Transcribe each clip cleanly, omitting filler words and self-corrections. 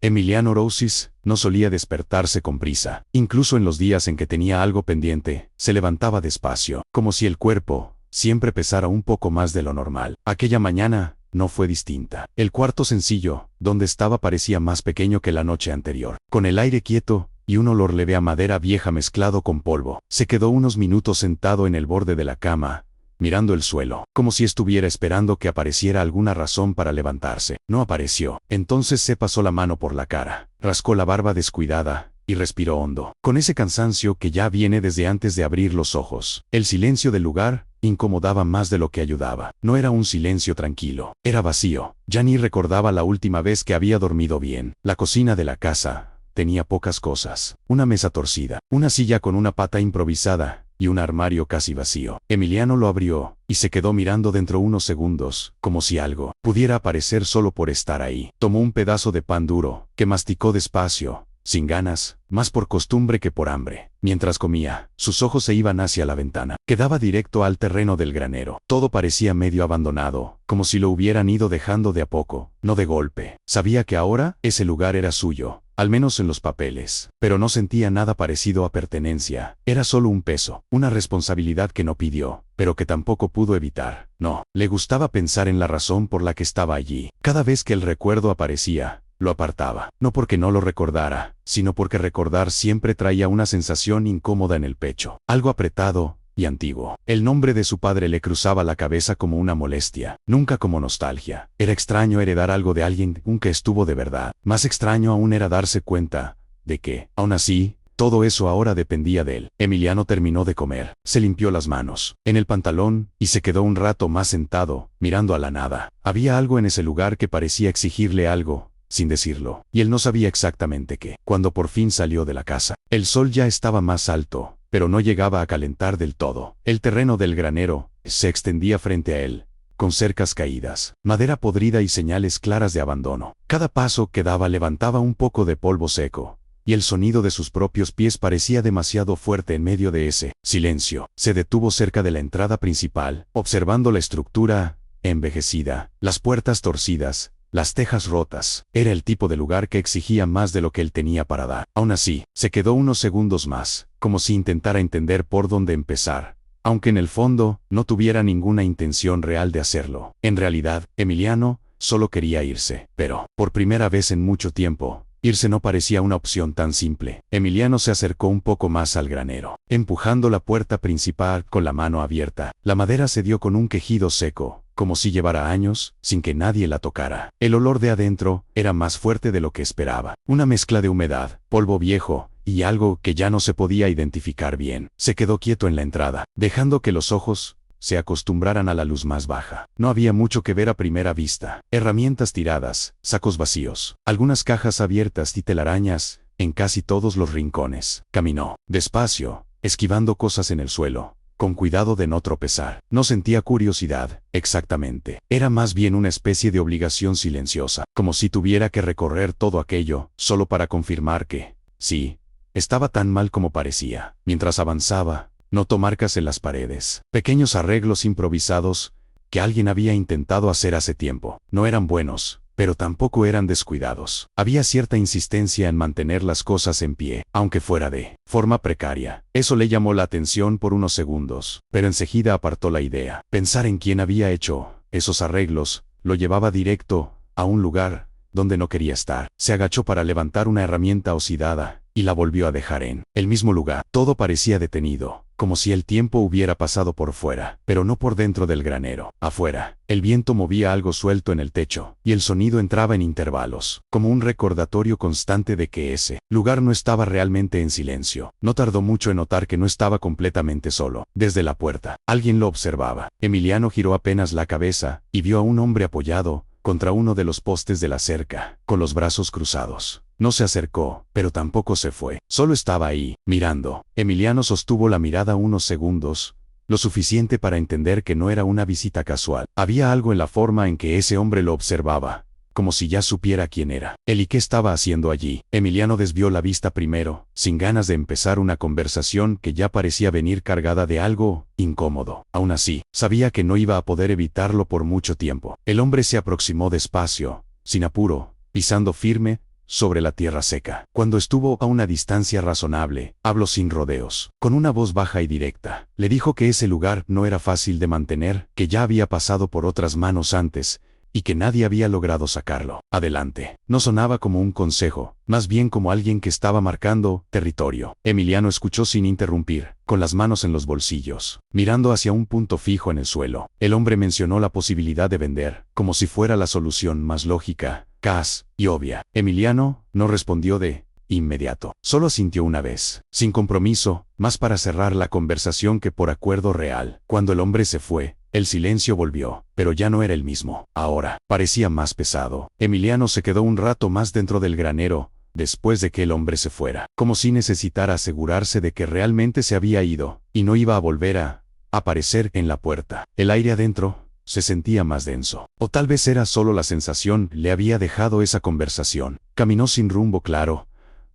Emiliano Rousis no solía despertarse con prisa. Incluso en los días en que tenía algo pendiente, se levantaba despacio, como si el cuerpo siempre pesara un poco más de lo normal. Aquella mañana no fue distinta. El cuarto sencillo, donde estaba, parecía más pequeño que la noche anterior. Con el aire quieto y un olor leve a madera vieja mezclado con polvo, se quedó unos minutos sentado en el borde de la cama, mirando el suelo, como si estuviera esperando que apareciera alguna razón para levantarse. No apareció. Entonces se pasó la mano por la cara, rascó la barba descuidada y respiró hondo, con ese cansancio que ya viene desde antes de abrir los ojos. El silencio del lugar incomodaba más de lo que ayudaba. No era un silencio tranquilo, era vacío. Ya ni recordaba la última vez que había dormido bien. La cocina de la casa tenía pocas cosas: una mesa torcida, una silla con una pata improvisada y un armario casi vacío. Emiliano lo abrió y se quedó mirando dentro unos segundos, como si algo pudiera aparecer solo por estar ahí. Tomó un pedazo de pan duro, que masticó despacio, sin ganas, más por costumbre que por hambre. Mientras comía, sus ojos se iban hacia la ventana, que daba directo al terreno del granero. Todo parecía medio abandonado, como si lo hubieran ido dejando de a poco, no de golpe. Sabía que ahora ese lugar era suyo, al menos en los papeles, pero no sentía nada parecido a pertenencia. Era solo un peso, una responsabilidad que no pidió, pero que tampoco pudo evitar. No, le gustaba pensar en la razón por la que estaba allí. Cada vez que el recuerdo aparecía, lo apartaba, no porque no lo recordara, sino porque recordar siempre traía una sensación incómoda en el pecho, algo apretado y antiguo. El nombre de su padre le cruzaba la cabeza como una molestia, nunca como nostalgia. Era extraño heredar algo de alguien que estuvo de verdad. Más extraño aún era darse cuenta de que, aún así, todo eso ahora dependía de él. Emiliano terminó de comer, se limpió las manos en el pantalón y se quedó un rato más sentado, mirando a la nada. Había algo en ese lugar que parecía exigirle algo, sin decirlo, y él no sabía exactamente qué. Cuando por fin salió de la casa, el sol ya estaba más alto, pero no llegaba a calentar del todo. El terreno del granero se extendía frente a él, con cercas caídas, madera podrida y señales claras de abandono. Cada paso que daba levantaba un poco de polvo seco, y el sonido de sus propios pies parecía demasiado fuerte en medio de ese silencio. Se detuvo cerca de la entrada principal, observando la estructura envejecida, las puertas torcidas, las tejas rotas. Era el tipo de lugar que exigía más de lo que él tenía para dar. Aún así, se quedó unos segundos más, como si intentara entender por dónde empezar, aunque en el fondo no tuviera ninguna intención real de hacerlo. En realidad, Emiliano solo quería irse, pero, por primera vez en mucho tiempo, irse no parecía una opción tan simple. Emiliano se acercó un poco más al granero, empujando la puerta principal con la mano abierta. La madera cedió con un quejido seco, como si llevara años sin que nadie la tocara. El olor de adentro era más fuerte de lo que esperaba, una mezcla de humedad, polvo viejo y algo que ya no se podía identificar bien. Se quedó quieto en la entrada, dejando que los ojos se acostumbraran a la luz más baja. No había mucho que ver a primera vista: herramientas tiradas, sacos vacíos, algunas cajas abiertas y telarañas en casi todos los rincones. Caminó despacio, esquivando cosas en el suelo, con cuidado de no tropezar. No sentía curiosidad, exactamente. Era más bien una especie de obligación silenciosa, como si tuviera que recorrer todo aquello, solo para confirmar que, sí, estaba tan mal como parecía. Mientras avanzaba, notó marcas en las paredes, pequeños arreglos improvisados que alguien había intentado hacer hace tiempo. No eran buenos, pero tampoco eran descuidados. Había cierta insistencia en mantener las cosas en pie, aunque fuera de forma precaria. Eso le llamó la atención por unos segundos, pero enseguida apartó la idea. Pensar en quién había hecho esos arreglos lo llevaba directo a un lugar donde no quería estar. Se agachó para levantar una herramienta oxidada y la volvió a dejar en el mismo lugar. Todo parecía detenido, como si el tiempo hubiera pasado por fuera, pero no por dentro del granero. Afuera, el viento movía algo suelto en el techo, y el sonido entraba en intervalos, como un recordatorio constante de que ese lugar no estaba realmente en silencio. No tardó mucho en notar que no estaba completamente solo. Desde la puerta, alguien lo observaba. Emiliano giró apenas la cabeza, y vio a un hombre apoyado contra uno de los postes de la cerca, con los brazos cruzados. No se acercó, pero tampoco se fue. Solo estaba ahí, mirando. Emiliano sostuvo la mirada unos segundos, lo suficiente para entender que no era una visita casual. Había algo en la forma en que ese hombre lo observaba, como si ya supiera quién era él y qué estaba haciendo allí. Emiliano desvió la vista primero, sin ganas de empezar una conversación que ya parecía venir cargada de algo incómodo. Aún así, sabía que no iba a poder evitarlo por mucho tiempo. El hombre se aproximó despacio, sin apuro, pisando firme sobre la tierra seca. Cuando estuvo a una distancia razonable, habló sin rodeos, con una voz baja y directa. Le dijo que ese lugar no era fácil de mantener, que ya había pasado por otras manos antes, y que nadie había logrado sacarlo adelante. No sonaba como un consejo, más bien como alguien que estaba marcando territorio. Emiliano escuchó sin interrumpir, con las manos en los bolsillos, mirando hacia un punto fijo en el suelo. El hombre mencionó la posibilidad de vender, como si fuera la solución más lógica, cas y obvia. Emiliano no respondió de inmediato. Solo asintió una vez, sin compromiso, más para cerrar la conversación que por acuerdo real. Cuando el hombre se fue, el silencio volvió, pero ya no era el mismo. Ahora, parecía más pesado. Emiliano se quedó un rato más dentro del granero, después de que el hombre se fuera, como si necesitara asegurarse de que realmente se había ido, y no iba a volver a aparecer en la puerta. El aire adentro se sentía más denso. O tal vez era solo la sensación le había dejado esa conversación. Caminó sin rumbo claro,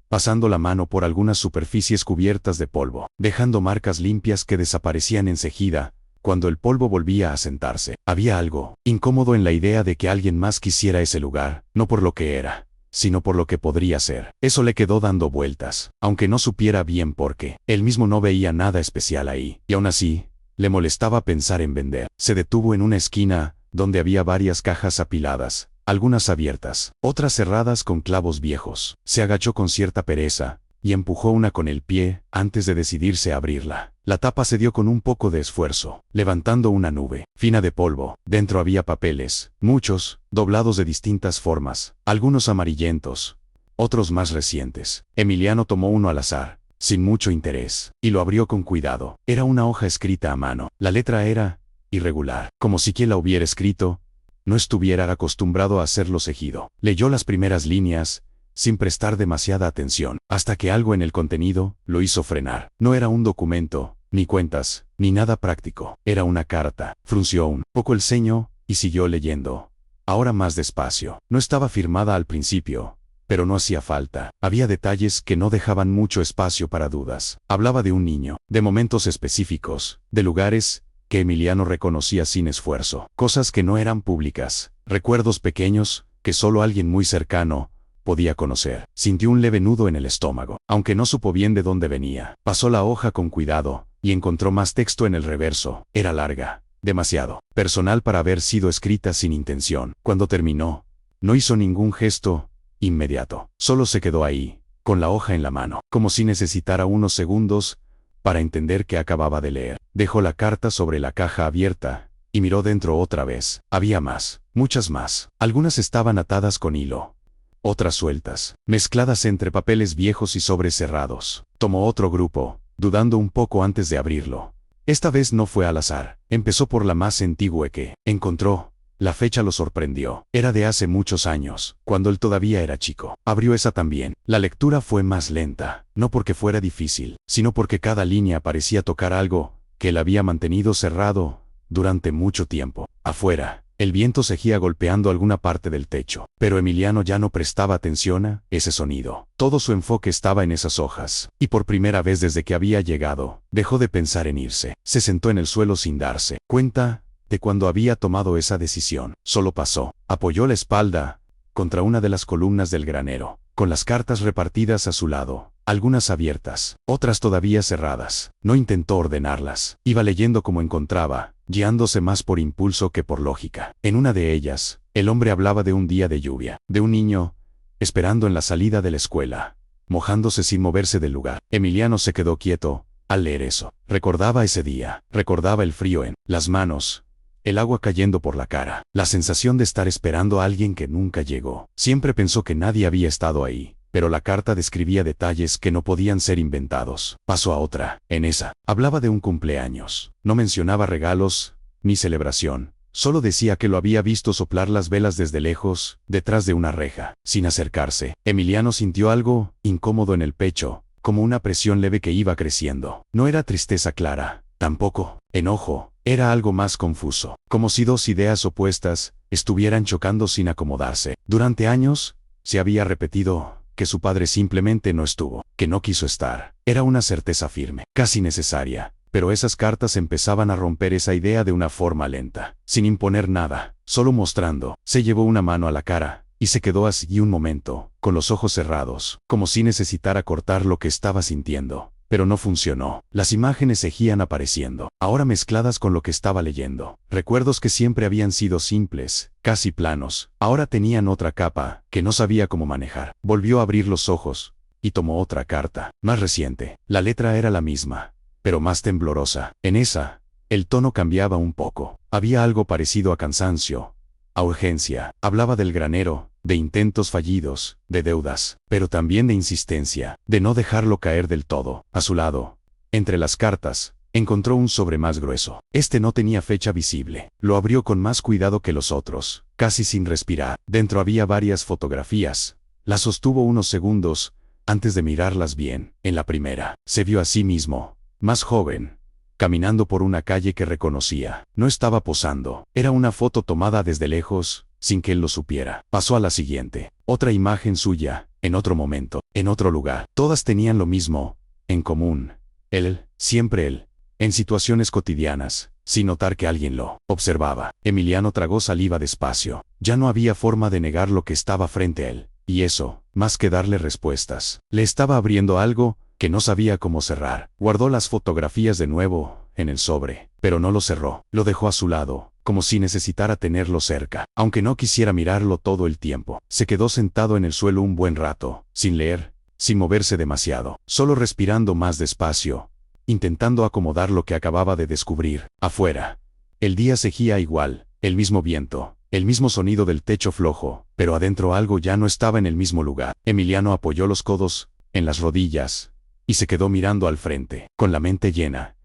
pasando la mano por algunas superficies cubiertas de polvo, dejando marcas limpias que desaparecían enseguida, cuando el polvo volvía a sentarse. Había algo incómodo en la idea de que alguien más quisiera ese lugar, no por lo que era, sino por lo que podría ser. Eso le quedó dando vueltas, aunque no supiera bien por qué. Él mismo no veía nada especial ahí, y aún así, le molestaba pensar en vender. Se detuvo en una esquina, donde había varias cajas apiladas, algunas abiertas, otras cerradas con clavos viejos. Se agachó con cierta pereza, y empujó una con el pie, antes de decidirse a abrirla. La tapa se dio con un poco de esfuerzo, levantando una nube fina de polvo. Dentro había papeles, muchos, doblados de distintas formas, algunos amarillentos, otros más recientes. Emiliano tomó uno al azar, sin mucho interés, y lo abrió con cuidado. Era una hoja escrita a mano. La letra era irregular, como si quien la hubiera escrito no estuviera acostumbrado a hacerlo seguido. Leyó las primeras líneas, sin prestar demasiada atención, hasta que algo en el contenido lo hizo frenar. No era un documento, ni cuentas, ni nada práctico. Era una carta. Frunció un poco el ceño, y siguió leyendo. Ahora más despacio. No estaba firmada al principio, pero no hacía falta. Había detalles que no dejaban mucho espacio para dudas. Hablaba de un niño, de momentos específicos, de lugares que Emiliano reconocía sin esfuerzo. Cosas que no eran públicas, recuerdos pequeños, que solo alguien muy cercano podía conocer. Sintió un leve nudo en el estómago, aunque no supo bien de dónde venía. Pasó la hoja con cuidado, y encontró más texto en el reverso. Era larga, demasiado personal para haber sido escrita sin intención. Cuando terminó, no hizo ningún gesto inmediato. Solo se quedó ahí, con la hoja en la mano, como si necesitara unos segundos para entender que acababa de leer. Dejó la carta sobre la caja abierta, y miró dentro otra vez. Había más, muchas más. Algunas estaban atadas con hilo, otras sueltas, mezcladas entre papeles viejos y sobres cerrados. Tomó otro grupo, dudando un poco antes de abrirlo. Esta vez no fue al azar. Empezó por la más antigua que encontró. La fecha lo sorprendió. Era de hace muchos años, cuando él todavía era chico. Abrió esa también. La lectura fue más lenta, no porque fuera difícil, sino porque cada línea parecía tocar algo que él había mantenido cerrado durante mucho tiempo. Afuera, el viento seguía golpeando alguna parte del techo, pero Emiliano ya no prestaba atención a ese sonido. Todo su enfoque estaba en esas hojas, y por primera vez desde que había llegado, dejó de pensar en irse. Se sentó en el suelo sin darse cuenta de cuando había tomado esa decisión. Solo pasó, apoyó la espalda contra una de las columnas del granero, con las cartas repartidas a su lado, algunas abiertas, otras todavía cerradas. No intentó ordenarlas. Iba leyendo como encontraba, guiándose más por impulso que por lógica. En una de ellas, el hombre hablaba de un día de lluvia, de un niño esperando en la salida de la escuela, mojándose sin moverse del lugar. Emiliano se quedó quieto al leer eso. Recordaba ese día, recordaba el frío en las manos, el agua cayendo por la cara, la sensación de estar esperando a alguien que nunca llegó. Siempre pensó que nadie había estado ahí, pero la carta describía detalles que no podían ser inventados. Pasó a otra. En esa, hablaba de un cumpleaños. No mencionaba regalos, ni celebración. Solo decía que lo había visto soplar las velas desde lejos, detrás de una reja, sin acercarse. Emiliano sintió algo incómodo en el pecho, como una presión leve que iba creciendo. No era tristeza clara, tampoco enojo. Era algo más confuso, como si dos ideas opuestas estuvieran chocando sin acomodarse. Durante años, se había repetido que su padre simplemente no estuvo, que no quiso estar. Era una certeza firme, casi necesaria, pero esas cartas empezaban a romper esa idea de una forma lenta, sin imponer nada, solo mostrando. Se llevó una mano a la cara, y se quedó así un momento, con los ojos cerrados, como si necesitara cortar lo que estaba sintiendo. Pero no funcionó. Las imágenes seguían apareciendo, ahora mezcladas con lo que estaba leyendo. Recuerdos que siempre habían sido simples, casi planos, ahora tenían otra capa, que no sabía cómo manejar. Volvió a abrir los ojos, y tomó otra carta, más reciente. La letra era la misma, pero más temblorosa. En esa, el tono cambiaba un poco. Había algo parecido a cansancio, a urgencia. Hablaba del granero, de intentos fallidos, de deudas, pero también de insistencia, de no dejarlo caer del todo. A su lado, entre las cartas, encontró un sobre más grueso. Este no tenía fecha visible. Lo abrió con más cuidado que los otros, casi sin respirar. Dentro había varias fotografías. Las sostuvo unos segundos, antes de mirarlas bien. En la primera, se vio a sí mismo, más joven, caminando por una calle que reconocía. No estaba posando. Era una foto tomada desde lejos, sin que él lo supiera. Pasó a la siguiente. Otra imagen suya, en otro momento, en otro lugar. Todas tenían lo mismo, en común. Él, siempre él, en situaciones cotidianas, sin notar que alguien lo observaba. Emiliano tragó saliva despacio. Ya no había forma de negar lo que estaba frente a él. Y eso, más que darle respuestas, le estaba abriendo algo que no sabía cómo cerrar. Guardó las fotografías de nuevo, en el sobre, pero no lo cerró. Lo dejó a su lado, como si necesitara tenerlo cerca, aunque no quisiera mirarlo todo el tiempo. Se quedó sentado en el suelo un buen rato, sin leer, sin moverse demasiado, solo respirando más despacio, intentando acomodar lo que acababa de descubrir. Afuera, el día seguía igual, el mismo viento, el mismo sonido del techo flojo, pero adentro algo ya no estaba en el mismo lugar. Emiliano apoyó los codos en las rodillas y se quedó mirando al frente, con la mente llena,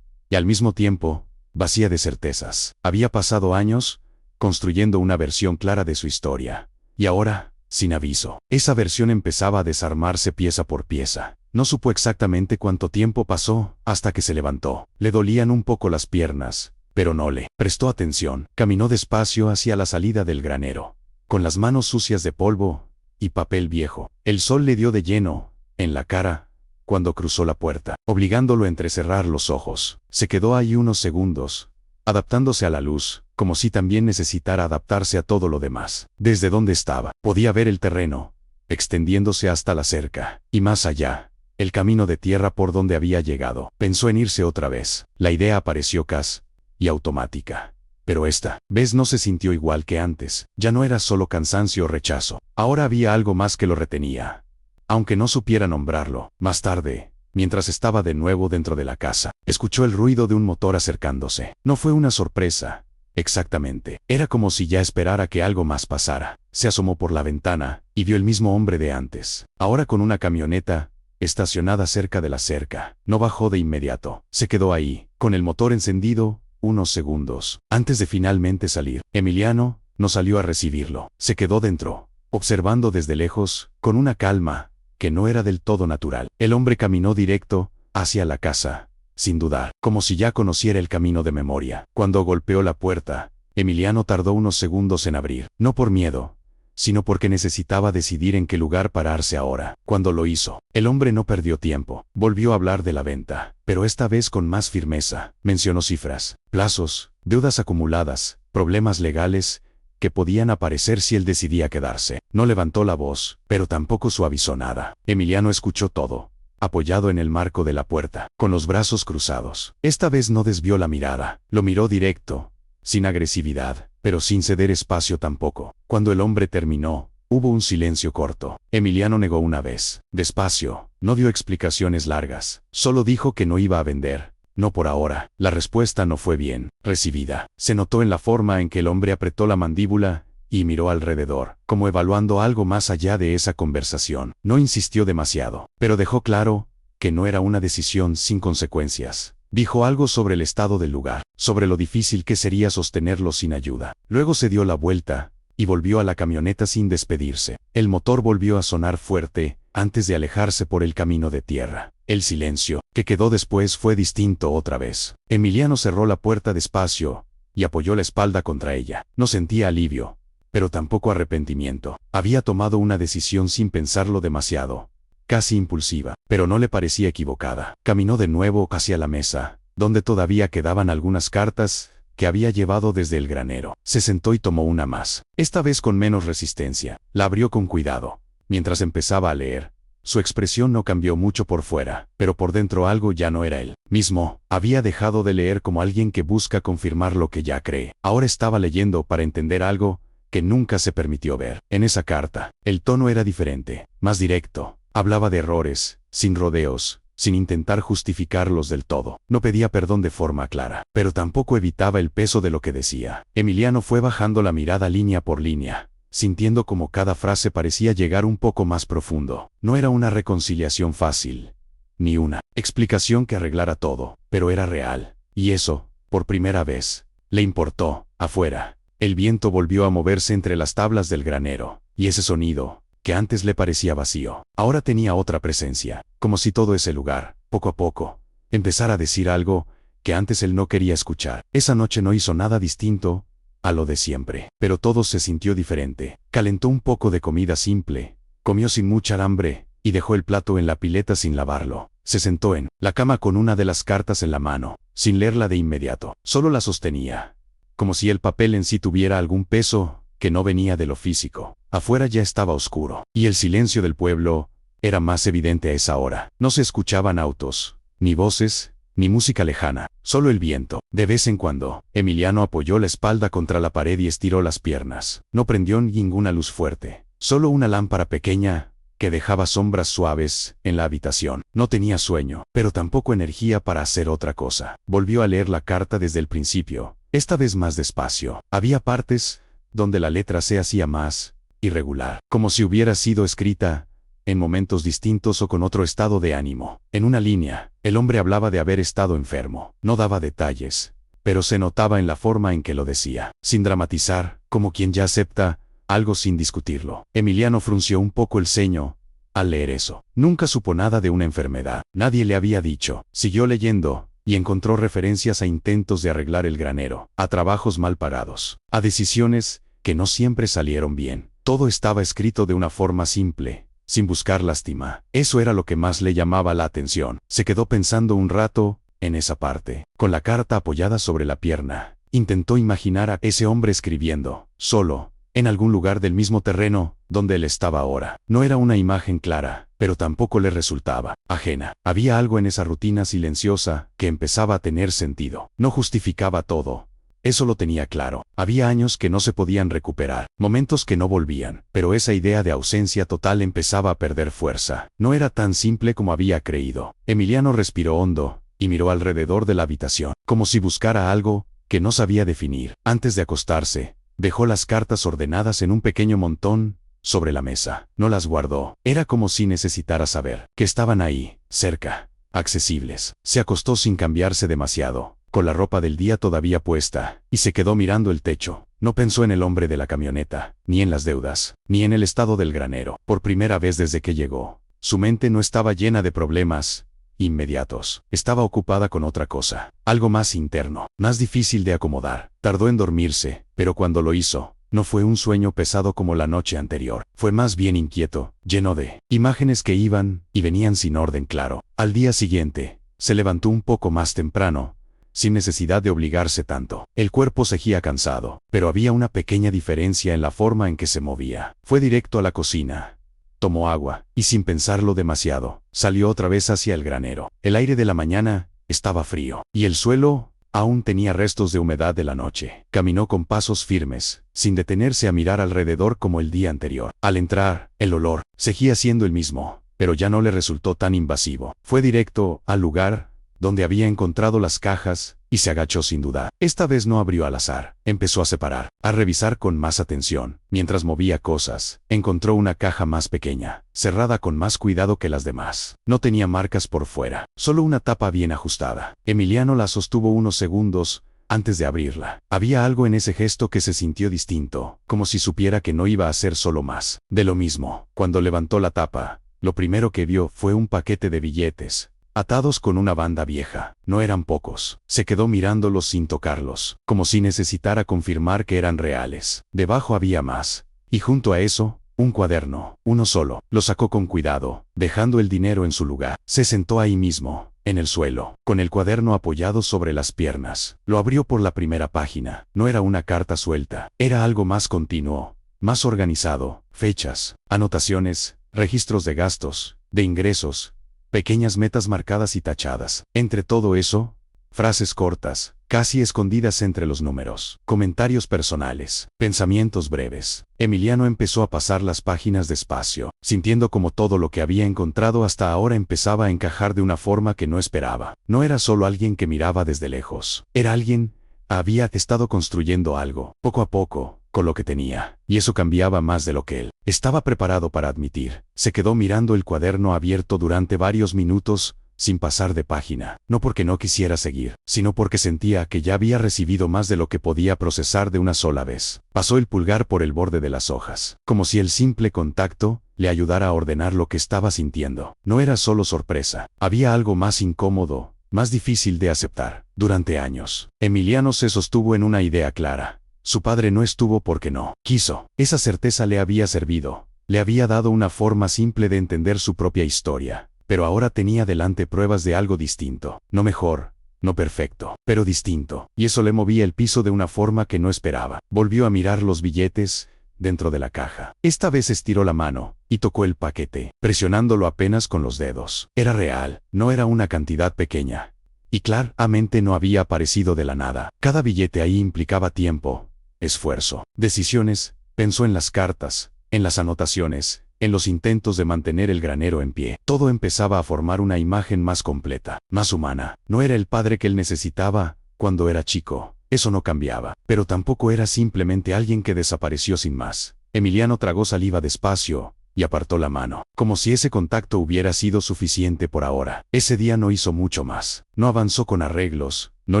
y al mismo tiempo, vacía de certezas. Había pasado años, construyendo una versión clara de su historia, y ahora, sin aviso, esa versión empezaba a desarmarse pieza por pieza. No supo exactamente cuánto tiempo pasó, hasta que se levantó. Le dolían un poco las piernas, pero no le prestó atención. Caminó despacio hacia la salida del granero, con las manos sucias de polvo y papel viejo. El sol le dio de lleno en la cara cuando cruzó la puerta, obligándolo a entrecerrar los ojos. Se quedó ahí unos segundos, adaptándose a la luz, como si también necesitara adaptarse a todo lo demás. Desde donde estaba, podía ver el terreno, extendiéndose hasta la cerca, y más allá, el camino de tierra por donde había llegado. Pensó en irse otra vez. La idea apareció casi y automática. Pero esta vez no se sintió igual que antes. Ya no era solo cansancio o rechazo. Ahora había algo más que lo retenía, aunque no supiera nombrarlo. Más tarde, mientras estaba de nuevo dentro de la casa, escuchó el ruido de un motor acercándose. No fue una sorpresa, exactamente. Era como si ya esperara que algo más pasara. Se asomó por la ventana, y vio el mismo hombre de antes, ahora con una camioneta estacionada cerca de la cerca. No bajó de inmediato. Se quedó ahí, con el motor encendido, unos segundos, antes de finalmente salir. Emiliano no salió a recibirlo. Se quedó dentro, observando desde lejos, con una calma que no era del todo natural. El hombre caminó directo hacia la casa, sin dudar, como si ya conociera el camino de memoria. Cuando golpeó la puerta, Emiliano tardó unos segundos en abrir, no por miedo, sino porque necesitaba decidir en qué lugar pararse ahora. Cuando lo hizo, el hombre no perdió tiempo. Volvió a hablar de la venta, pero esta vez con más firmeza. Mencionó cifras, plazos, deudas acumuladas, problemas legales que podían aparecer si él decidía quedarse. No levantó la voz, pero tampoco suavizó nada. Emiliano escuchó todo, apoyado en el marco de la puerta, con los brazos cruzados. Esta vez no desvió la mirada. Lo miró directo, sin agresividad, pero sin ceder espacio tampoco. Cuando el hombre terminó, hubo un silencio corto. Emiliano negó una vez, despacio, no dio explicaciones largas, solo dijo que no iba a vender. No por ahora. La respuesta no fue bien recibida. Se notó en la forma en que el hombre apretó la mandíbula y miró alrededor, como evaluando algo más allá de esa conversación. No insistió demasiado, pero dejó claro que no era una decisión sin consecuencias. Dijo algo sobre el estado del lugar, sobre lo difícil que sería sostenerlo sin ayuda. Luego se dio la vuelta y volvió a la camioneta sin despedirse. El motor volvió a sonar fuerte antes de alejarse por el camino de tierra. El silencio que quedó después fue distinto otra vez. Emiliano cerró la puerta despacio y apoyó la espalda contra ella. No sentía alivio, pero tampoco arrepentimiento. Había tomado una decisión sin pensarlo demasiado, casi impulsiva, pero no le parecía equivocada. Caminó de nuevo hacia la mesa, donde todavía quedaban algunas cartas, que había llevado desde el granero. Se sentó y tomó una más, esta vez con menos resistencia. La abrió con cuidado. Mientras empezaba a leer, su expresión no cambió mucho por fuera, pero por dentro algo ya no era él mismo. Había dejado de leer como alguien que busca confirmar lo que ya cree. Ahora estaba leyendo para entender algo que nunca se permitió ver. En esa carta, el tono era diferente, más directo. Hablaba de errores, sin rodeos, sin intentar justificarlos del todo. No pedía perdón de forma clara, pero tampoco evitaba el peso de lo que decía. Emiliano fue bajando la mirada línea por línea, sintiendo como cada frase parecía llegar un poco más profundo. No era una reconciliación fácil, ni una explicación que arreglara todo, pero era real. Y eso, por primera vez, le importó. Afuera, el viento volvió a moverse entre las tablas del granero, y ese sonido, que antes le parecía vacío, ahora tenía otra presencia, como si todo ese lugar, poco a poco, empezara a decir algo que antes él no quería escuchar. Esa noche no hizo nada distinto a lo de siempre, pero todo se sintió diferente. Calentó un poco de comida simple, comió sin mucha hambre, y dejó el plato en la pileta sin lavarlo. Se sentó en la cama con una de las cartas en la mano, sin leerla de inmediato. Solo la sostenía, como si el papel en sí tuviera algún peso que no venía de lo físico. Afuera ya estaba oscuro, y el silencio del pueblo era más evidente a esa hora. No se escuchaban autos, ni voces, ni música lejana, solo el viento. De vez en cuando, Emiliano apoyó la espalda contra la pared y estiró las piernas. No prendió ninguna luz fuerte, solo una lámpara pequeña que dejaba sombras suaves en la habitación. No tenía sueño, pero tampoco energía para hacer otra cosa. Volvió a leer la carta desde el principio, esta vez más despacio. Había partes donde la letra se hacía más irregular, como si hubiera sido escrita en momentos distintos o con otro estado de ánimo. En una línea, el hombre hablaba de haber estado enfermo. No daba detalles, pero se notaba en la forma en que lo decía, sin dramatizar, como quien ya acepta algo sin discutirlo. Emiliano frunció un poco el ceño al leer eso. Nunca supo nada de una enfermedad. Nadie le había dicho. Siguió leyendo, y encontró referencias a intentos de arreglar el granero, a trabajos mal pagados, a decisiones que no siempre salieron bien. Todo estaba escrito de una forma simple, sin buscar lástima. Eso era lo que más le llamaba la atención. Se quedó pensando un rato en esa parte, con la carta apoyada sobre la pierna. Intentó imaginar a ese hombre escribiendo, solo, en algún lugar del mismo terreno donde él estaba ahora. No era una imagen clara, pero tampoco le resultaba ajena. Había algo en esa rutina silenciosa que empezaba a tener sentido. No justificaba todo. Eso lo tenía claro. Había años que no se podían recuperar, momentos que no volvían, pero esa idea de ausencia total empezaba a perder fuerza. No era tan simple como había creído. Emiliano respiró hondo y miró alrededor de la habitación, como si buscara algo que no sabía definir. Antes de acostarse, dejó las cartas ordenadas en un pequeño montón sobre la mesa. No las guardó. Era como si necesitara saber que estaban ahí, cerca, accesibles. Se acostó sin cambiarse demasiado, con la ropa del día todavía puesta, y se quedó mirando el techo. No pensó en el hombre de la camioneta, ni en las deudas, ni en el estado del granero. Por primera vez desde que llegó, su mente no estaba llena de problemas inmediatos. Estaba ocupada con otra cosa, algo más interno, más difícil de acomodar. Tardó en dormirse, pero cuando lo hizo, no fue un sueño pesado como la noche anterior. Fue más bien inquieto, lleno de imágenes que iban y venían sin orden claro. Al día siguiente, se levantó un poco más temprano, sin necesidad de obligarse tanto. El cuerpo seguía cansado, pero había una pequeña diferencia en la forma en que se movía. Fue directo a la cocina, tomó agua, y sin pensarlo demasiado, salió otra vez hacia el granero. El aire de la mañana estaba frío, y el suelo aún tenía restos de humedad de la noche. Caminó con pasos firmes, sin detenerse a mirar alrededor como el día anterior. Al entrar, el olor seguía siendo el mismo, pero ya no le resultó tan invasivo. Fue directo al lugar donde había encontrado las cajas, y se agachó sin duda. Esta vez no abrió al azar. Empezó a separar, a revisar con más atención. Mientras movía cosas, encontró una caja más pequeña, cerrada con más cuidado que las demás. No tenía marcas por fuera, solo una tapa bien ajustada. Emiliano la sostuvo unos segundos antes de abrirla. Había algo en ese gesto que se sintió distinto, como si supiera que no iba a ser solo más de lo mismo. Cuando levantó la tapa, lo primero que vio fue un paquete de billetes, atados con una banda vieja. No eran pocos. Se quedó mirándolos sin tocarlos, como si necesitara confirmar que eran reales. Debajo había más, y junto a eso, un cuaderno, uno solo. Lo sacó con cuidado, dejando el dinero en su lugar. Se sentó ahí mismo, en el suelo, con el cuaderno apoyado sobre las piernas. Lo abrió por la primera página. No era una carta suelta, era algo más continuo, más organizado, fechas, anotaciones, registros de gastos, de ingresos, pequeñas metas marcadas y tachadas. Entre todo eso, frases cortas, casi escondidas entre los números, comentarios personales, pensamientos breves. Emiliano empezó a pasar las páginas despacio, sintiendo como todo lo que había encontrado hasta ahora empezaba a encajar de una forma que no esperaba. No era solo alguien que miraba desde lejos, era alguien, había estado construyendo algo, poco a poco, con lo que tenía, y eso cambiaba más de lo que él estaba preparado para admitir. Se quedó mirando el cuaderno abierto durante varios minutos, sin pasar de página, no porque no quisiera seguir, sino porque sentía que ya había recibido más de lo que podía procesar de una sola vez. Pasó el pulgar por el borde de las hojas, como si el simple contacto le ayudara a ordenar lo que estaba sintiendo. No era solo sorpresa, había algo más incómodo, más difícil de aceptar. Durante años, Emiliano se sostuvo en una idea clara. Su padre no estuvo porque no quiso. Esa certeza le había servido, le había dado una forma simple de entender su propia historia. Pero ahora tenía delante pruebas de algo distinto, no mejor, no perfecto, pero distinto, y eso le movía el piso de una forma que no esperaba. Volvió a mirar los billetes dentro de la caja. Esta vez estiró la mano y tocó el paquete, presionándolo apenas con los dedos. Era real, no era una cantidad pequeña. Y claramente no había aparecido de la nada. Cada billete ahí implicaba tiempo, esfuerzo, decisiones. Pensó en las cartas, en las anotaciones, en los intentos de mantener el granero en pie. Todo empezaba a formar una imagen más completa, más humana. No era el padre que él necesitaba cuando era chico, eso no cambiaba, pero tampoco era simplemente alguien que desapareció sin más. Emiliano tragó saliva despacio y apartó la mano, como si ese contacto hubiera sido suficiente por ahora. Ese día no hizo mucho más, no avanzó con arreglos, no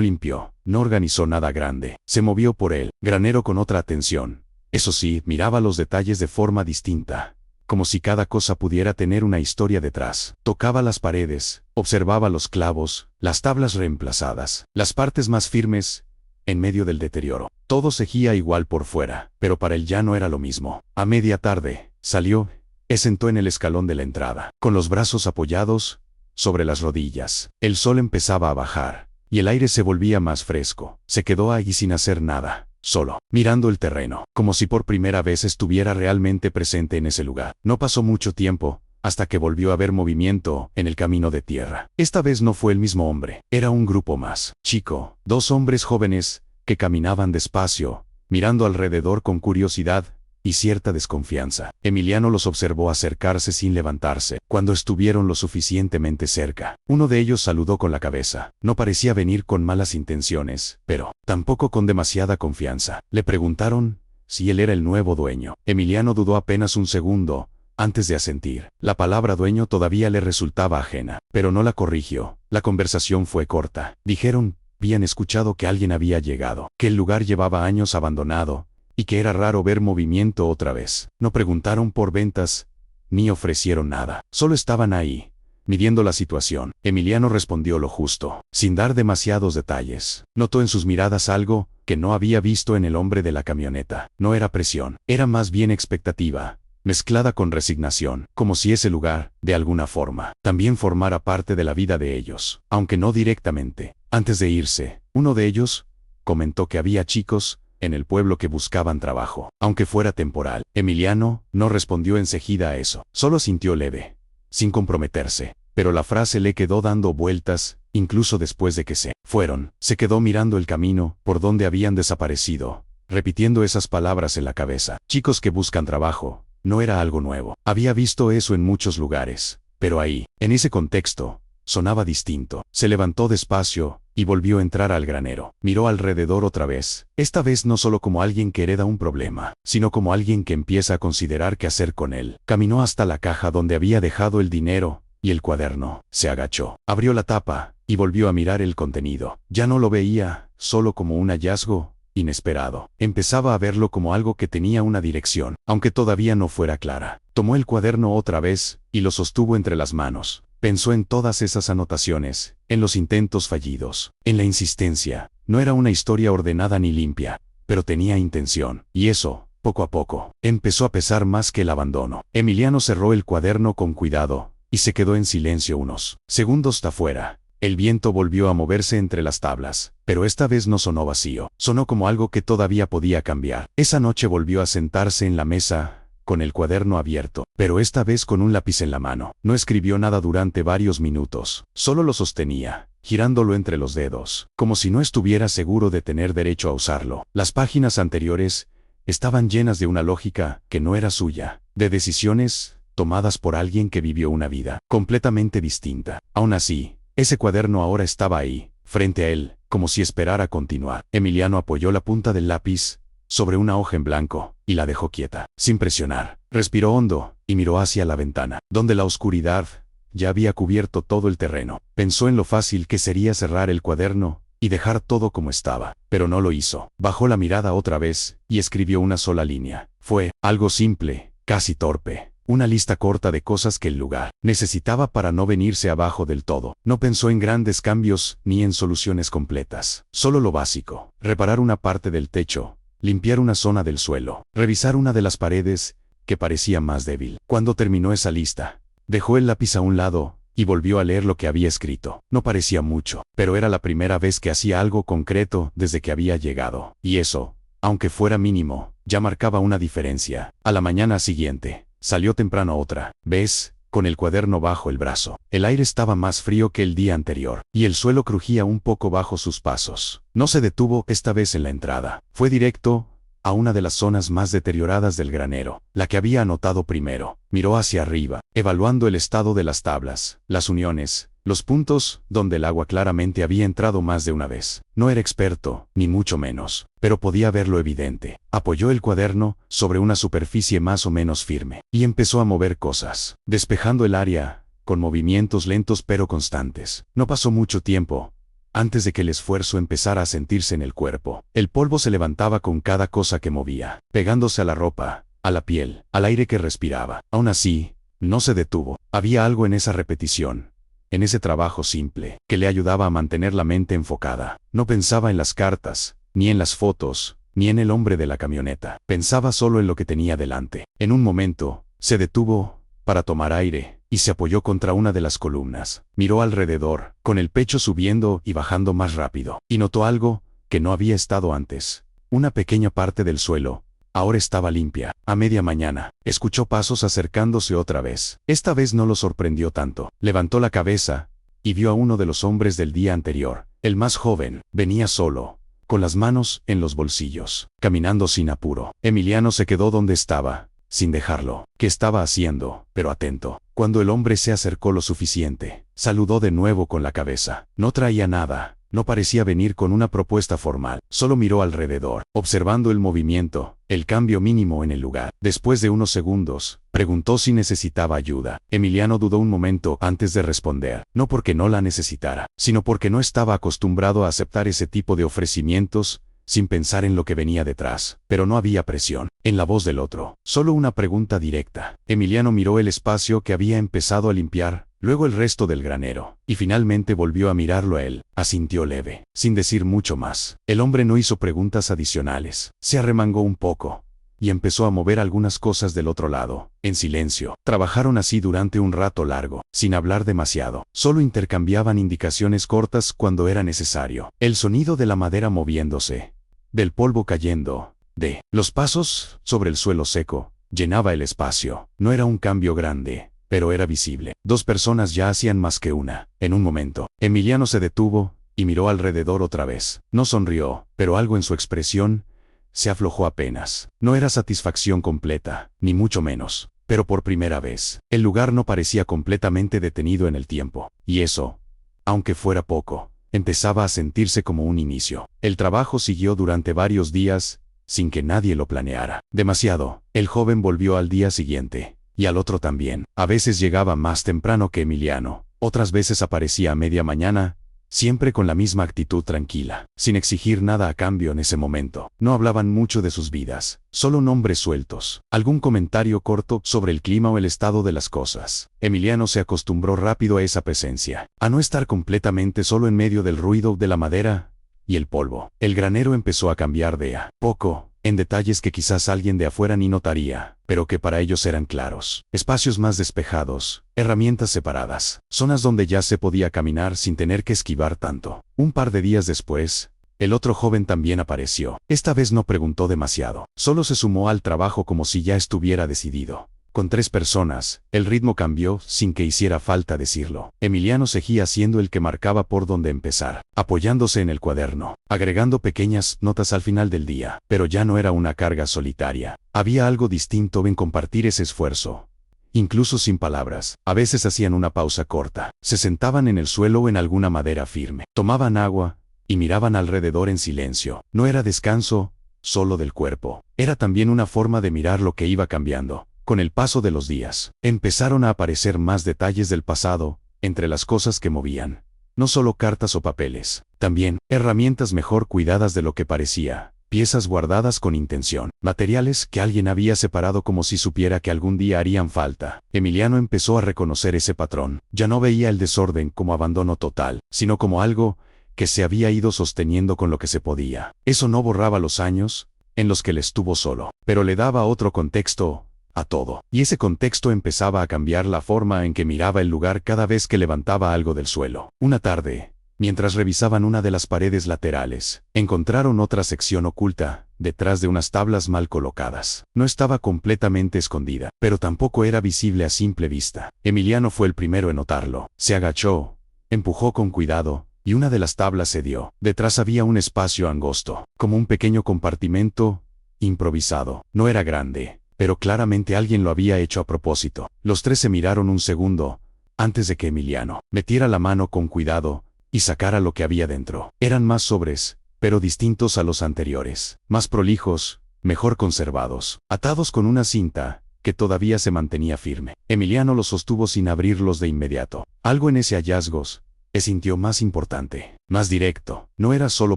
limpió, no organizó nada grande. Se movió por el granero con otra atención. Eso sí, miraba los detalles de forma distinta, como si cada cosa pudiera tener una historia detrás. Tocaba las paredes, observaba los clavos, las tablas reemplazadas, las partes más firmes, en medio del deterioro. Todo seguía igual por fuera, pero para él ya no era lo mismo. A media tarde, salió, se sentó en el escalón de la entrada, con los brazos apoyados sobre las rodillas. El sol empezaba a bajar, y el aire se volvía más fresco. Se quedó allí sin hacer nada, solo, mirando el terreno, como si por primera vez estuviera realmente presente en ese lugar. No pasó mucho tiempo, hasta que volvió a ver movimiento en el camino de tierra. Esta vez no fue el mismo hombre, era un grupo más chico, dos hombres jóvenes, que caminaban despacio, mirando alrededor con curiosidad y cierta desconfianza. Emiliano los observó acercarse sin levantarse. Cuando estuvieron lo suficientemente cerca, uno de ellos saludó con la cabeza. No parecía venir con malas intenciones, pero tampoco con demasiada confianza. Le preguntaron si él era el nuevo dueño. Emiliano dudó apenas un segundo antes de asentir. La palabra dueño todavía le resultaba ajena, pero no la corrigió. La conversación fue corta. Dijeron, habían escuchado que alguien había llegado, que el lugar llevaba años abandonado, y que era raro ver movimiento otra vez. No preguntaron por ventas, ni ofrecieron nada. Solo estaban ahí, midiendo la situación. Emiliano respondió lo justo, sin dar demasiados detalles. Notó en sus miradas algo que no había visto en el hombre de la camioneta. No era presión, era más bien expectativa, mezclada con resignación, como si ese lugar, de alguna forma, también formara parte de la vida de ellos, aunque no directamente. Antes de irse, uno de ellos comentó que había chicos en el pueblo que buscaban trabajo, aunque fuera temporal. Emiliano no respondió enseguida a eso, solo sintió leve, sin comprometerse, pero la frase le quedó dando vueltas, incluso después de que se fueron. Se quedó mirando el camino por donde habían desaparecido, repitiendo esas palabras en la cabeza. Chicos que buscan trabajo, no era algo nuevo. Había visto eso en muchos lugares, pero ahí, en ese contexto, sonaba distinto. Se levantó despacio y volvió a entrar al granero. Miró alrededor otra vez, esta vez no solo como alguien que hereda un problema, sino como alguien que empieza a considerar qué hacer con él. Caminó hasta la caja donde había dejado el dinero y el cuaderno. Se agachó, abrió la tapa y volvió a mirar el contenido. Ya no lo veía solo como un hallazgo inesperado. Empezaba a verlo como algo que tenía una dirección, aunque todavía no fuera clara. Tomó el cuaderno otra vez y lo sostuvo entre las manos. Pensó en todas esas anotaciones, en los intentos fallidos, en la insistencia. No era una historia ordenada ni limpia, pero tenía intención, y eso, poco a poco, empezó a pesar más que el abandono. Emiliano cerró el cuaderno con cuidado, y se quedó en silencio unos segundos afuera, El viento volvió a moverse entre las tablas, pero esta vez no sonó vacío, sonó como algo que todavía podía cambiar. Esa noche volvió a sentarse en la mesa, con el cuaderno abierto, pero esta vez con un lápiz en la mano. No escribió nada durante varios minutos, solo lo sostenía, girándolo entre los dedos, como si no estuviera seguro de tener derecho a usarlo. Las páginas anteriores estaban llenas de una lógica que no era suya, de decisiones tomadas por alguien que vivió una vida completamente distinta. Aún así, ese cuaderno ahora estaba ahí, frente a él, como si esperara continuar. Emiliano apoyó la punta del lápiz sobre una hoja en blanco, y la dejó quieta, sin presionar. Respiró hondo, y miró hacia la ventana, donde la oscuridad ya había cubierto todo el terreno. Pensó en lo fácil que sería cerrar el cuaderno y dejar todo como estaba, pero no lo hizo. Bajó la mirada otra vez, y escribió una sola línea. Fue algo simple, casi torpe. Una lista corta de cosas que el lugar necesitaba para no venirse abajo del todo. No pensó en grandes cambios ni en soluciones completas. Solo lo básico: reparar una parte del techo, limpiar una zona del suelo, revisar una de las paredes, que parecía más débil. Cuando terminó esa lista, dejó el lápiz a un lado, y volvió a leer lo que había escrito. No parecía mucho, pero era la primera vez que hacía algo concreto desde que había llegado. Y eso, aunque fuera mínimo, ya marcaba una diferencia. A la mañana siguiente, salió temprano otra vez, con el cuaderno bajo el brazo. El aire estaba más frío que el día anterior, y el suelo crujía un poco bajo sus pasos. No se detuvo esta vez en la entrada. Fue directo a una de las zonas más deterioradas del granero, la que había anotado primero. Miró hacia arriba, evaluando el estado de las tablas, las uniones, los puntos donde el agua claramente había entrado más de una vez. No era experto, ni mucho menos, pero podía ver lo evidente. Apoyó el cuaderno sobre una superficie más o menos firme, y empezó a mover cosas, despejando el área, con movimientos lentos pero constantes. No pasó mucho tiempo antes de que el esfuerzo empezara a sentirse en el cuerpo. El polvo se levantaba con cada cosa que movía, pegándose a la ropa, a la piel, al aire que respiraba. Aún así, no se detuvo. Había algo en esa repetición, en ese trabajo simple, que le ayudaba a mantener la mente enfocada. No pensaba en las cartas, ni en las fotos, ni en el hombre de la camioneta. Pensaba solo en lo que tenía delante. En un momento, se detuvo para tomar aire, y se apoyó contra una de las columnas. Miró alrededor, con el pecho subiendo y bajando más rápido, y notó algo que no había estado antes. Una pequeña parte del suelo ahora estaba limpia. A media mañana, escuchó pasos acercándose otra vez. Esta vez no lo sorprendió tanto. Levantó la cabeza y vio a uno de los hombres del día anterior, el más joven. Venía solo, con las manos en los bolsillos, caminando sin apuro. Emiliano se quedó donde estaba, sin dejarlo. ¿Qué estaba haciendo? Pero atento. Cuando el hombre se acercó lo suficiente, saludó de nuevo con la cabeza. No traía nada. No parecía venir con una propuesta formal. Solo miró alrededor, observando el movimiento, el cambio mínimo en el lugar. Después de unos segundos, preguntó si necesitaba ayuda. Emiliano dudó un momento antes de responder. No porque no la necesitara, sino porque no estaba acostumbrado a aceptar ese tipo de ofrecimientos, sin pensar en lo que venía detrás. Pero no había presión en la voz del otro, solo una pregunta directa. Emiliano miró el espacio que había empezado a limpiar, luego el resto del granero, y finalmente volvió a mirarlo a él. Asintió leve, sin decir mucho más. El hombre no hizo preguntas adicionales. Se arremangó un poco y empezó a mover algunas cosas del otro lado, en silencio. Trabajaron así durante un rato largo, sin hablar demasiado. Solo intercambiaban indicaciones cortas cuando era necesario. El sonido de la madera moviéndose, del polvo cayendo, de los pasos sobre el suelo seco, llenaba el espacio. No era un cambio grande, pero era visible. Dos personas ya hacían más que una. En un momento, Emiliano se detuvo y miró alrededor otra vez. No sonrió, pero algo en su expresión se aflojó apenas. No era satisfacción completa, ni mucho menos, pero por primera vez, el lugar no parecía completamente detenido en el tiempo. Y eso, aunque fuera poco, empezaba a sentirse como un inicio. El trabajo siguió durante varios días, sin que nadie lo planeara. Demasiado. El joven volvió al día siguiente, y al otro también. A veces llegaba más temprano que Emiliano, otras veces aparecía a media mañana, siempre con la misma actitud tranquila, sin exigir nada a cambio en ese momento. No hablaban mucho de sus vidas, solo nombres sueltos, algún comentario corto sobre el clima o el estado de las cosas. Emiliano se acostumbró rápido a esa presencia, a no estar completamente solo en medio del ruido de la madera y el polvo. El granero empezó a cambiar de a poco, en detalles que quizás alguien de afuera ni notaría, pero que para ellos eran claros. Espacios más despejados, herramientas separadas, zonas donde ya se podía caminar sin tener que esquivar tanto. Un par de días después, el otro joven también apareció. Esta vez no preguntó demasiado, solo se sumó al trabajo como si ya estuviera decidido. Con 3 personas, el ritmo cambió sin que hiciera falta decirlo. Emiliano seguía siendo el que marcaba por dónde empezar, apoyándose en el cuaderno, agregando pequeñas notas al final del día. Pero ya no era una carga solitaria. Había algo distinto en compartir ese esfuerzo. Incluso sin palabras, a veces hacían una pausa corta, se sentaban en el suelo o en alguna madera firme, tomaban agua y miraban alrededor en silencio. No era descanso solo del cuerpo, era también una forma de mirar lo que iba cambiando. Con el paso de los días, empezaron a aparecer más detalles del pasado, entre las cosas que movían. No solo cartas o papeles, también herramientas mejor cuidadas de lo que parecía, piezas guardadas con intención, materiales que alguien había separado como si supiera que algún día harían falta. Emiliano empezó a reconocer ese patrón. Ya no veía el desorden como abandono total, sino como algo que se había ido sosteniendo con lo que se podía. Eso no borraba los años en los que él estuvo solo, pero le daba otro contexto a todo. Y ese contexto empezaba a cambiar la forma en que miraba el lugar cada vez que levantaba algo del suelo. Una tarde, mientras revisaban una de las paredes laterales, encontraron otra sección oculta, detrás de unas tablas mal colocadas. No estaba completamente escondida, pero tampoco era visible a simple vista. Emiliano fue el primero en notarlo. Se agachó, empujó con cuidado, y una de las tablas cedió. Detrás había un espacio angosto, como un pequeño compartimento improvisado. No era grande, pero claramente alguien lo había hecho a propósito. Los 3 se miraron un segundo, antes de que Emiliano metiera la mano con cuidado y sacara lo que había dentro. Eran más sobres, pero distintos a los anteriores. Más prolijos, mejor conservados, atados con una cinta que todavía se mantenía firme. Emiliano los sostuvo sin abrirlos de inmediato. Algo en ese hallazgo se sintió más importante, más directo. No era solo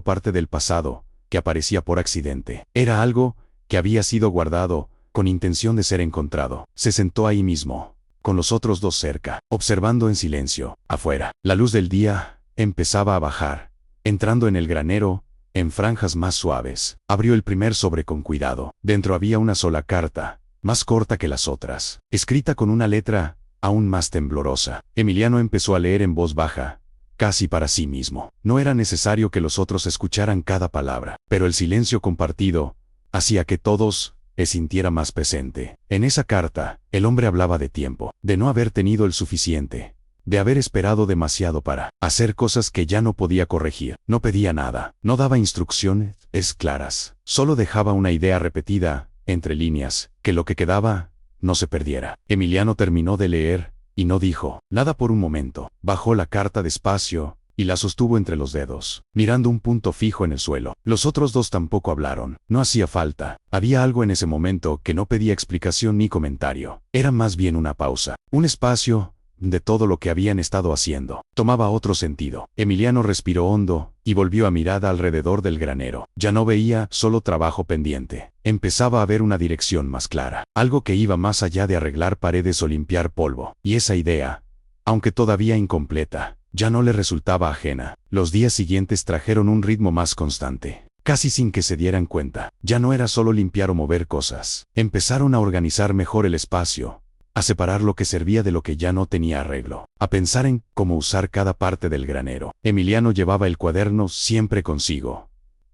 parte del pasado, que aparecía por accidente. Era algo que había sido guardado con intención de ser encontrado. Se sentó ahí mismo, con los otros 2 cerca, observando en silencio. Afuera, la luz del día empezaba a bajar, entrando en el granero, en franjas más suaves. Abrió el primer sobre con cuidado. Dentro había una sola carta, más corta que las otras, escrita con una letra aún más temblorosa. Emiliano empezó a leer en voz baja, casi para sí mismo. No era necesario que los otros escucharan cada palabra, pero el silencio compartido hacía que todos se sintiera más presente. En esa carta, el hombre hablaba de tiempo, de no haber tenido el suficiente, de haber esperado demasiado para hacer cosas que ya no podía corregir. No pedía nada, no daba instrucciones claras, solo dejaba una idea repetida, entre líneas, que lo que quedaba no se perdiera. Emiliano terminó de leer, y no dijo nada por un momento. Bajó la carta despacio y la sostuvo entre los dedos, mirando un punto fijo en el suelo. Los otros 2 tampoco hablaron. No hacía falta. Había algo en ese momento que no pedía explicación ni comentario. Era más bien una pausa, un espacio de todo lo que habían estado haciendo. Tomaba otro sentido. Emiliano respiró hondo y volvió a mirar alrededor del granero. Ya no veía solo trabajo pendiente. Empezaba a ver una dirección más clara, algo que iba más allá de arreglar paredes o limpiar polvo. Y esa idea, aunque todavía incompleta, ya no le resultaba ajena. Los días siguientes trajeron un ritmo más constante, casi sin que se dieran cuenta. Ya no era solo limpiar o mover cosas. Empezaron a organizar mejor el espacio, a separar lo que servía de lo que ya no tenía arreglo, a pensar en cómo usar cada parte del granero. Emiliano llevaba el cuaderno siempre consigo,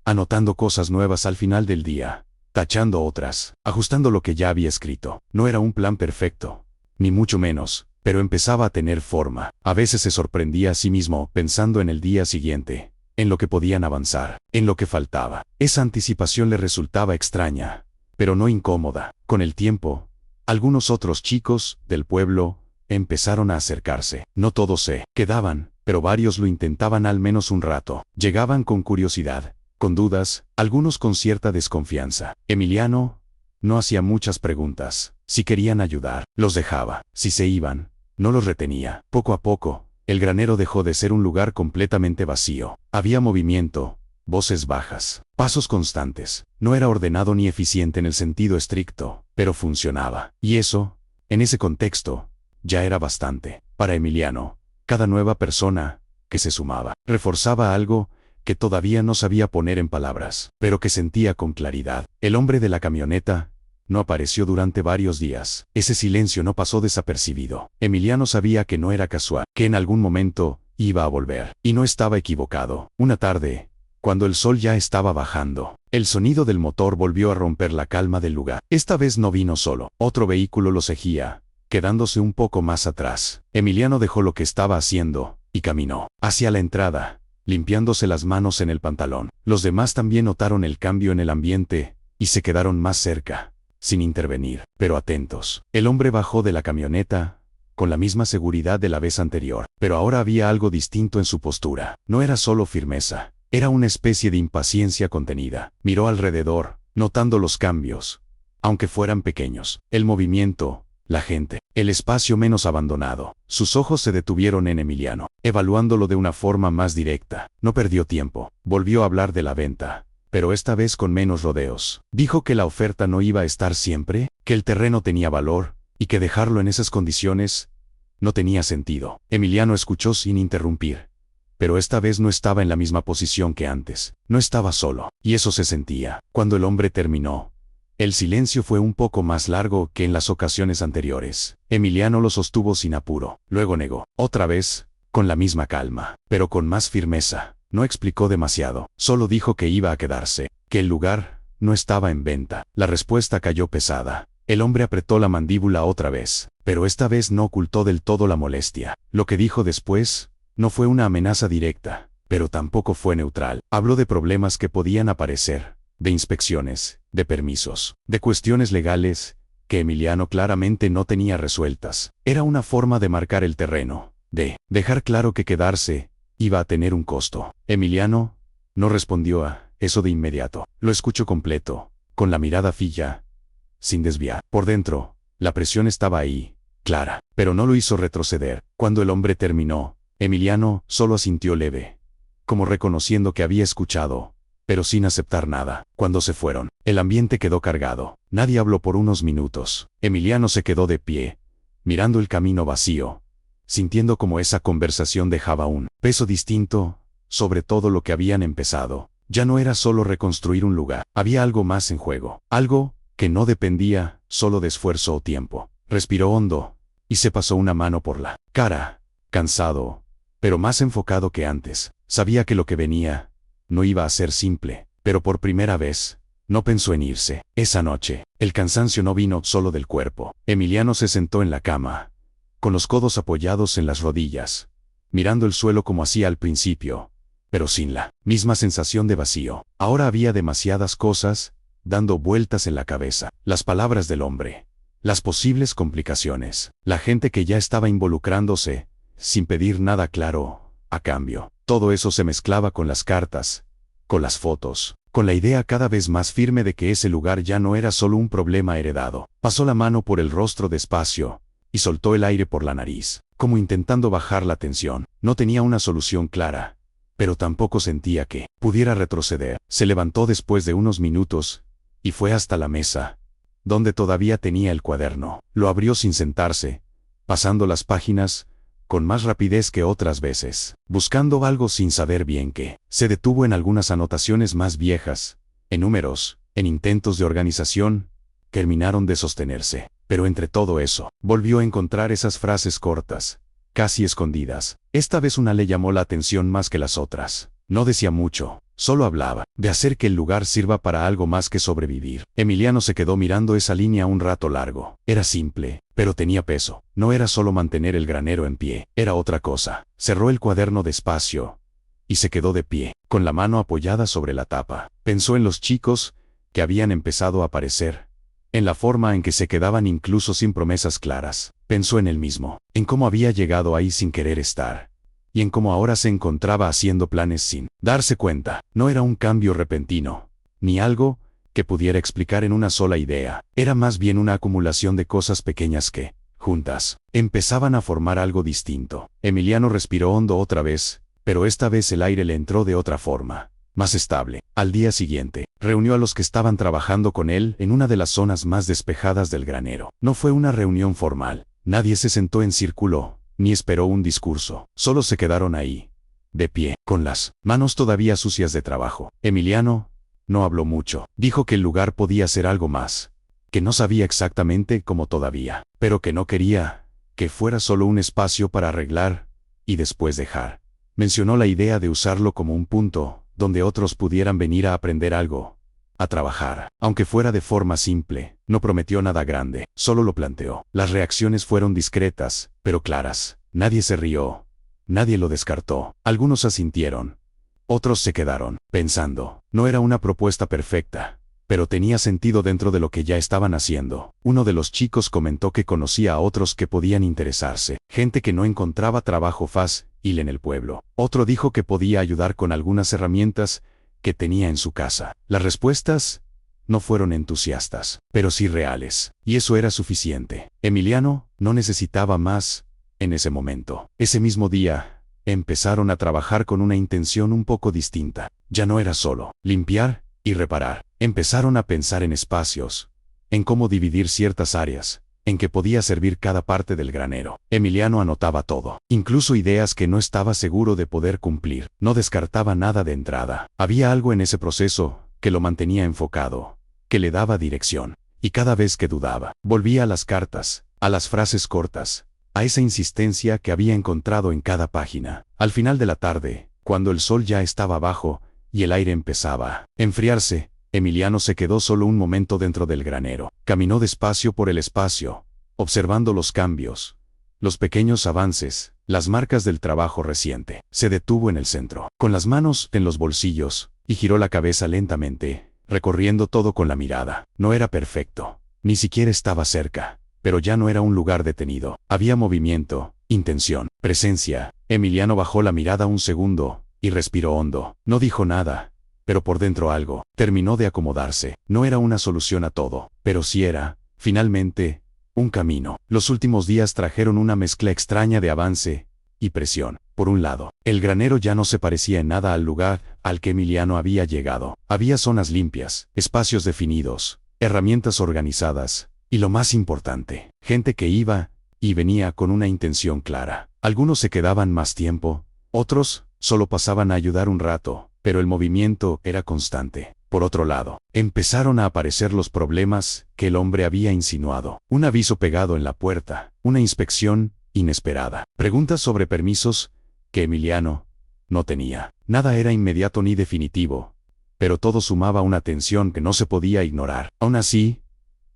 anotando cosas nuevas al final del día, tachando otras, ajustando lo que ya había escrito. No era un plan perfecto, ni mucho menos, pero empezaba a tener forma. A veces se sorprendía a sí mismo pensando en el día siguiente, en lo que podían avanzar, en lo que faltaba. Esa anticipación le resultaba extraña, pero no incómoda. Con el tiempo, algunos otros chicos del pueblo empezaron a acercarse. No todos se quedaban, pero varios lo intentaban al menos un rato. Llegaban con curiosidad, con dudas, algunos con cierta desconfianza. Emiliano no hacía muchas preguntas. Si querían ayudar, los dejaba. Si se iban, no los retenía. Poco a poco, el granero dejó de ser un lugar completamente vacío. Había movimiento, voces bajas, pasos constantes. No era ordenado ni eficiente en el sentido estricto, pero funcionaba. Y eso, en ese contexto, ya era bastante. Para Emiliano, cada nueva persona que se sumaba reforzaba algo que todavía no sabía poner en palabras, pero que sentía con claridad. El hombre de la camioneta no apareció durante varios días. Ese silencio no pasó desapercibido. Emiliano sabía que no era casual, que en algún momento iba a volver. Y no estaba equivocado. Una tarde, cuando el sol ya estaba bajando, el sonido del motor volvió a romper la calma del lugar. Esta vez no vino solo. Otro vehículo lo seguía, quedándose un poco más atrás. Emiliano dejó lo que estaba haciendo y caminó hacia la entrada, limpiándose las manos en el pantalón. Los demás también notaron el cambio en el ambiente y se quedaron más cerca, sin intervenir, pero atentos. El hombre bajó de la camioneta, con la misma seguridad de la vez anterior, pero ahora había algo distinto en su postura. No era solo firmeza, era una especie de impaciencia contenida. Miró alrededor, notando los cambios, aunque fueran pequeños. El movimiento, la gente, el espacio menos abandonado. Sus ojos se detuvieron en Emiliano, evaluándolo de una forma más directa. No perdió tiempo. Volvió a hablar de la venta, pero esta vez con menos rodeos. Dijo que la oferta no iba a estar siempre, que el terreno tenía valor, y que dejarlo en esas condiciones no tenía sentido. Emiliano escuchó sin interrumpir, pero esta vez no estaba en la misma posición que antes. No estaba solo, y eso se sentía. Cuando el hombre terminó, el silencio fue un poco más largo que en las ocasiones anteriores. Emiliano lo sostuvo sin apuro. Luego negó, otra vez, con la misma calma, pero con más firmeza. No explicó demasiado, solo dijo que iba a quedarse, que el lugar no estaba en venta. La respuesta cayó pesada. El hombre apretó la mandíbula otra vez, pero esta vez no ocultó del todo la molestia. Lo que dijo después no fue una amenaza directa, pero tampoco fue neutral. Habló de problemas que podían aparecer, de inspecciones, de permisos, de cuestiones legales que Emiliano claramente no tenía resueltas. Era una forma de marcar el terreno, de dejar claro que quedarse iba a tener un costo. Emiliano no respondió a eso de inmediato. Lo escuchó completo, con la mirada fija, sin desviar. Por dentro, la presión estaba ahí, clara, pero no lo hizo retroceder. Cuando el hombre terminó, Emiliano solo asintió leve, como reconociendo que había escuchado, pero sin aceptar nada. Cuando se fueron, el ambiente quedó cargado. Nadie habló por unos minutos. Emiliano se quedó de pie, mirando el camino vacío, sintiendo como esa conversación dejaba un peso distinto sobre todo lo que habían empezado. Ya no era solo reconstruir un lugar, había algo más en juego, algo que no dependía solo de esfuerzo o tiempo. Respiró hondo y se pasó una mano por la cara, cansado, pero más enfocado que antes. Sabía que lo que venía no iba a ser simple, pero por primera vez no pensó en irse. Esa noche, el cansancio no vino solo del cuerpo. Emiliano se sentó en la cama, con los codos apoyados en las rodillas, mirando el suelo como hacía al principio, pero sin la misma sensación de vacío. Ahora había demasiadas cosas dando vueltas en la cabeza. Las palabras del hombre, las posibles complicaciones, la gente que ya estaba involucrándose, sin pedir nada claro a cambio. Todo eso se mezclaba con las cartas, con las fotos, con la idea cada vez más firme de que ese lugar ya no era solo un problema heredado. Pasó la mano por el rostro despacio y soltó el aire por la nariz, como intentando bajar la tensión. No tenía una solución clara, pero tampoco sentía que pudiera retroceder. Se levantó después de unos minutos y fue hasta la mesa, donde todavía tenía el cuaderno. Lo abrió sin sentarse, pasando las páginas con más rapidez que otras veces, buscando algo sin saber bien qué. Se detuvo en algunas anotaciones más viejas, en números, en intentos de organización, que terminaron de sostenerse. Pero entre todo eso, volvió a encontrar esas frases cortas, casi escondidas. Esta vez una le llamó la atención más que las otras. No decía mucho, solo hablaba de hacer que el lugar sirva para algo más que sobrevivir. Emiliano se quedó mirando esa línea un rato largo. Era simple, pero tenía peso. No era solo mantener el granero en pie, era otra cosa. Cerró el cuaderno despacio y se quedó de pie, con la mano apoyada sobre la tapa. Pensó en los chicos que habían empezado a aparecer, en la forma en que se quedaban incluso sin promesas claras. Pensó en él mismo, en cómo había llegado ahí sin querer estar, y en cómo ahora se encontraba haciendo planes sin darse cuenta. No era un cambio repentino, ni algo que pudiera explicar en una sola idea. Era más bien una acumulación de cosas pequeñas que, juntas, empezaban a formar algo distinto. Emiliano respiró hondo otra vez, pero esta vez el aire le entró de otra forma, más estable. Al día siguiente, reunió a los que estaban trabajando con él en una de las zonas más despejadas del granero. No fue una reunión formal. Nadie se sentó en círculo, ni esperó un discurso. Solo se quedaron ahí, de pie, con las manos todavía sucias de trabajo. Emiliano no habló mucho. Dijo que el lugar podía ser algo más, que no sabía exactamente cómo todavía, pero que no quería que fuera solo un espacio para arreglar y después dejar. Mencionó la idea de usarlo como un punto donde otros pudieran venir a aprender algo, a trabajar, aunque fuera de forma simple. No prometió nada grande, solo lo planteó. Las reacciones fueron discretas, pero claras. Nadie se rió, nadie lo descartó. Algunos asintieron, otros se quedaron pensando. No era una propuesta perfecta, pero tenía sentido dentro de lo que ya estaban haciendo. Uno de los chicos comentó que conocía a otros que podían interesarse, gente que no encontraba trabajo fácil en el pueblo. Otro dijo que podía ayudar con algunas herramientas que tenía en su casa. Las respuestas no fueron entusiastas, pero sí reales, y eso era suficiente. Emiliano no necesitaba más en ese momento. Ese mismo día, empezaron a trabajar con una intención un poco distinta. Ya no era solo limpiar y reparar. Empezaron a pensar en espacios, en cómo dividir ciertas áreas, en qué podía servir cada parte del granero. Emiliano anotaba todo, incluso ideas que no estaba seguro de poder cumplir. No descartaba nada de entrada. Había algo en ese proceso que lo mantenía enfocado, que le daba dirección. Y cada vez que dudaba, volvía a las cartas, a las frases cortas, a esa insistencia que había encontrado en cada página. Al final de la tarde, cuando el sol ya estaba bajo y el aire empezaba a enfriarse, Emiliano se quedó solo un momento dentro del granero. Caminó despacio por el espacio, observando los cambios, los pequeños avances, las marcas del trabajo reciente. Se detuvo en el centro, con las manos en los bolsillos, y giró la cabeza lentamente, recorriendo todo con la mirada. No era perfecto, ni siquiera estaba cerca, pero ya no era un lugar detenido. Había movimiento, intención, presencia. Emiliano bajó la mirada un segundo y respiró hondo. No dijo nada, pero por dentro algo terminó de acomodarse. No era una solución a todo, pero sí era, finalmente, un camino. Los últimos días trajeron una mezcla extraña de avance y presión. Por un lado, el granero ya no se parecía en nada al lugar al que Emiliano había llegado. Había zonas limpias, espacios definidos, herramientas organizadas, y lo más importante, gente que iba y venía con una intención clara. Algunos se quedaban más tiempo, otros solo pasaban a ayudar un rato, pero el movimiento era constante. Por otro lado, empezaron a aparecer los problemas que el hombre había insinuado. Un aviso pegado en la puerta, una inspección inesperada, preguntas sobre permisos que Emiliano no tenía. Nada era inmediato ni definitivo, pero todo sumaba una tensión que no se podía ignorar. Aún así,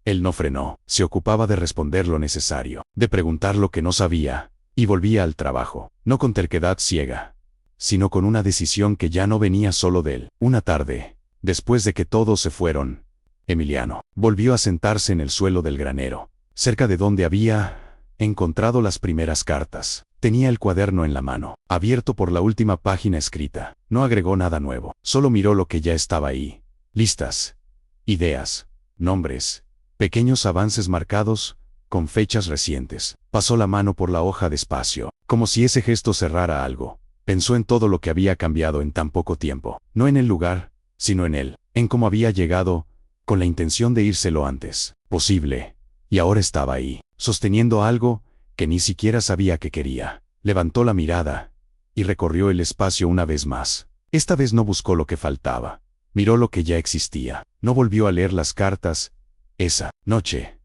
él no frenó. Se ocupaba de responder lo necesario, de preguntar lo que no sabía, y volvía al trabajo, no con terquedad ciega, sino con una decisión que ya no venía solo de él. Una tarde, después de que todos se fueron, Emiliano volvió a sentarse en el suelo del granero, cerca de donde había encontrado las primeras cartas. Tenía el cuaderno en la mano, abierto por la última página escrita. No agregó nada nuevo, solo miró lo que ya estaba ahí. Listas, ideas, nombres, pequeños avances marcados con fechas recientes. Pasó la mano por la hoja despacio, como si ese gesto cerrara algo. Pensó en todo lo que había cambiado en tan poco tiempo, no en el lugar, sino en él, en cómo había llegado, con la intención de irse lo antes posible, y ahora estaba ahí, sosteniendo algo que ni siquiera sabía que quería. Levantó la mirada y recorrió el espacio una vez más. Esta vez no buscó lo que faltaba, miró lo que ya existía. No volvió a leer las cartas esa noche,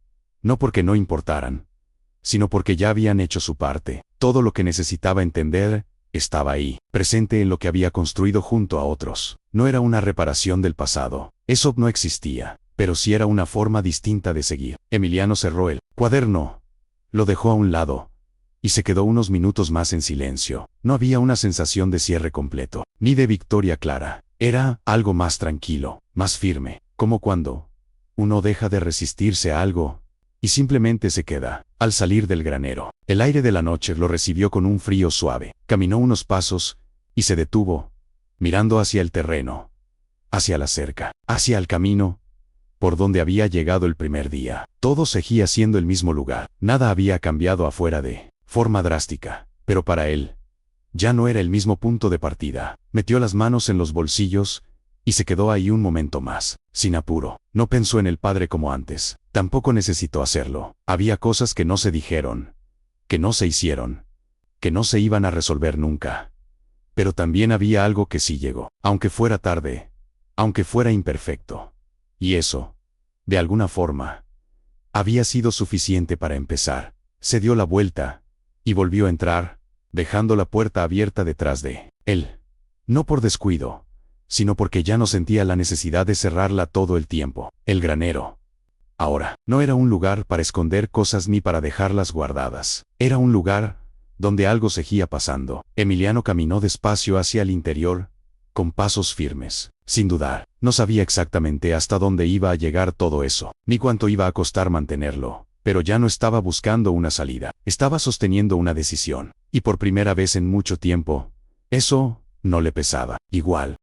no porque no importaran, sino porque ya habían hecho su parte. Todo lo que necesitaba entender estaba ahí, presente en lo que había construido junto a otros. No era una reparación del pasado, eso no existía, pero sí era una forma distinta de seguir. Emiliano cerró el cuaderno, lo dejó a un lado, y se quedó unos minutos más en silencio. No había una sensación de cierre completo, ni de victoria clara. Era algo más tranquilo, más firme, como cuando uno deja de resistirse a algo y simplemente se queda. Al salir del granero, el aire de la noche lo recibió con un frío suave. Caminó unos pasos y se detuvo, mirando hacia el terreno, hacia la cerca, hacia el camino por donde había llegado el primer día. Todo seguía siendo el mismo lugar. Nada había cambiado afuera de forma drástica, pero para él ya no era el mismo punto de partida. Metió las manos en los bolsillos y se quedó ahí un momento más, sin apuro. No pensó en el padre como antes. Tampoco necesitó hacerlo. Había cosas que no se dijeron, que no se hicieron, que no se iban a resolver nunca. Pero también había algo que sí llegó, aunque fuera tarde, aunque fuera imperfecto. Y eso, de alguna forma, había sido suficiente para empezar. Se dio la vuelta y volvió a entrar, dejando la puerta abierta detrás de él. No por descuido, sino porque ya no sentía la necesidad de cerrarla todo el tiempo. El granero. Ahora, no era un lugar para esconder cosas ni para dejarlas guardadas. Era un lugar donde algo seguía pasando. Emiliano caminó despacio hacia el interior, con pasos firmes. Sin dudar, no sabía exactamente hasta dónde iba a llegar todo eso, ni cuánto iba a costar mantenerlo, pero ya no estaba buscando una salida. Estaba sosteniendo una decisión, y por primera vez en mucho tiempo, eso no le pesaba. Igual,